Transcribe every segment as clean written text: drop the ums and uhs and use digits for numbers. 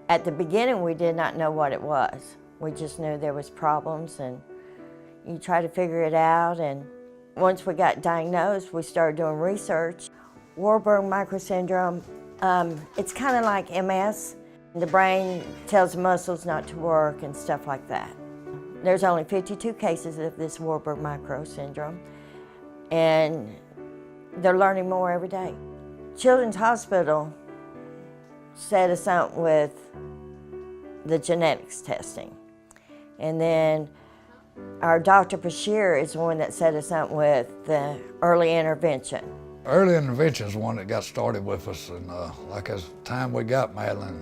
At the beginning, we did not know what it was. We just knew there was problems, and you try to figure it out. And once we got diagnosed, we started doing research. Warburg microsyndrome, it's kind of like MS. The brain tells the muscles not to work and stuff like that. There's only 52 cases of this Warburg microsyndrome, and they're learning more every day. Children's Hospital set us up with the genetics testing. And then our Dr. Bashir is the one that set us up with the early intervention. Early intervention is the one that got started with us, and like as time we got Madelynn,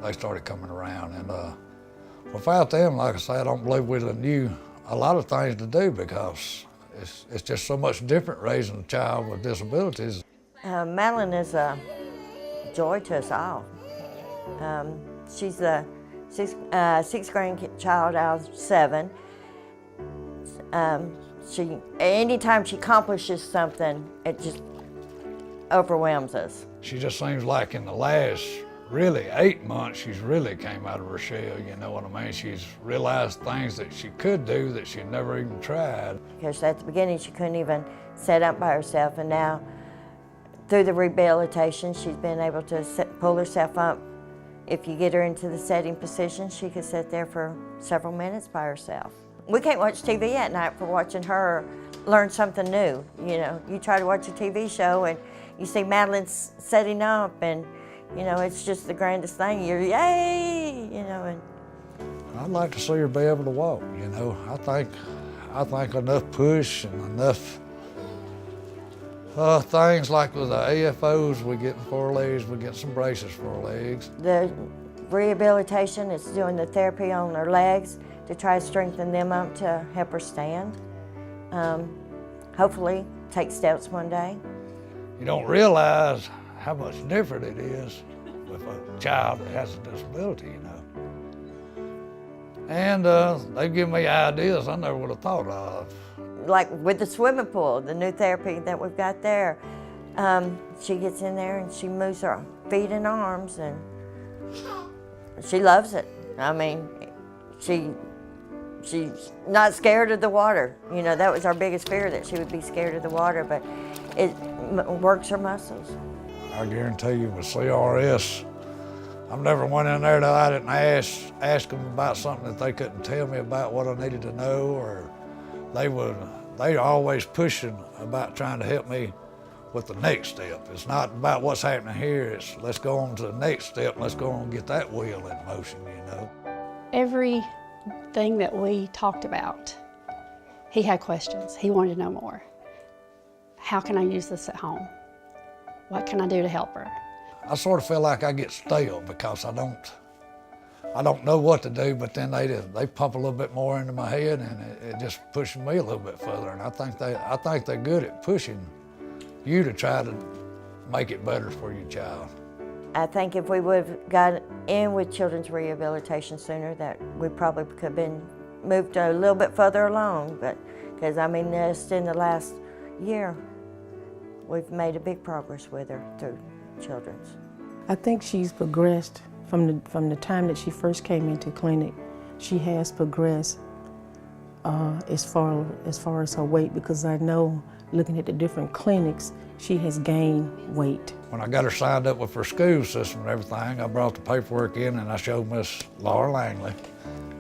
they started coming around. And without them, like I say, I don't believe we'd have knew a lot of things to do, because it's just so much different raising a child with disabilities. Madelynn is a joy to us all. She's the sixth grandchild out of 7. Anytime she accomplishes something, it just overwhelms us. She just seems like in the last really 8 months, she's really came out of her shell, you know what I mean? She's realized things that she could do that she never even tried. Because at the beginning, she couldn't even sit up by herself, and now through the rehabilitation, she's been able to pull herself up. If you get her into the sitting position, she could sit there for several minutes by herself. We can't watch TV at night for watching her learn something new. You know, you try to watch a TV show and you see Madelynn setting up, and you know, it's just the grandest thing. You're yay, you know. And I'd like to see her be able to walk, you know. I think enough push and enough things like with the AFOs, we get for her legs, we get some braces for her legs. The rehabilitation is doing the therapy on her legs to try to strengthen them up to help her stand. Hopefully take steps one day. You don't realize how much different it is with a child that has a disability, you know. And they give me ideas I never would have thought of. Like with the swimming pool, the new therapy that we've got there, she gets in there and she moves her feet and arms, and she loves it. I mean, she's not scared of the water. You know, that was our biggest fear, that she would be scared of the water, but it works her muscles. I guarantee you with CRS, I've never went in there that I didn't ask them about something that they couldn't tell me about what I needed to know, or they always pushing about trying to help me with the next step. It's not about what's happening here, it's let's go on to the next step, and let's go on and get that wheel in motion, you know. Everything that we talked about, he had questions. He wanted to know more. How can I use this at home? What can I do to help her? I sort of feel like I get stale because I don't know what to do, but then they pump a little bit more into my head, and it just pushes me a little bit further. And I think they're good at pushing you to try to make it better for your child. I think if we would have got in with children's rehabilitation sooner, that we probably could have been moved a little bit further along. But because I mean, just in the last year, we've made a big progress with her through children's. I think she's progressed from the time that she first came into clinic. She has progressed as far as her weight, because I know, looking at the different clinics, she has gained weight. When I got her signed up with her school system and everything, I brought the paperwork in and I showed Miss Laura Langley.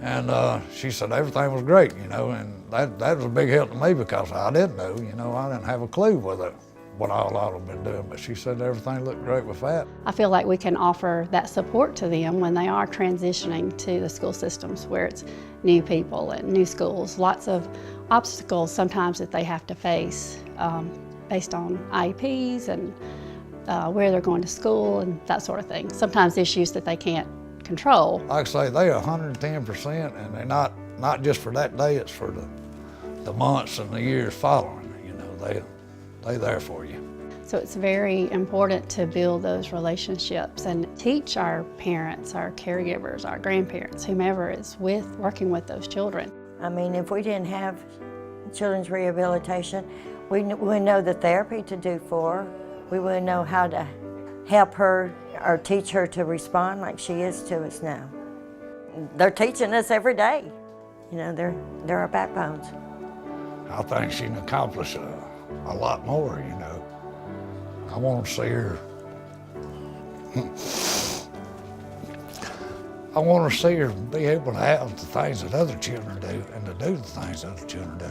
And she said everything was great, you know, and that was a big help to me, because I didn't know, you know, I didn't have a clue what all I would have been doing, but she said everything looked great with that. I feel like we can offer that support to them when they are transitioning to the school systems, where it's new people and new schools, lots of obstacles sometimes that they have to face based on IEPs and where they're going to school and that sort of thing. Sometimes issues that they can't control. Like I say, they are 110%, and they're not just for that day, it's for the months and the years following. You know, they're there for you. So it's very important to build those relationships and teach our parents, our caregivers, our grandparents, whomever is working with those children. I mean, if we didn't have children's rehabilitation, we wouldn't know the therapy to do for her. We wouldn't know how to help her or teach her to respond like she is to us now. They're teaching us every day. You know, they're our backbones. I think she can accomplish a lot more, you know. I want to see her. I want to see her be able to have the things that other children do and to do the things other children do.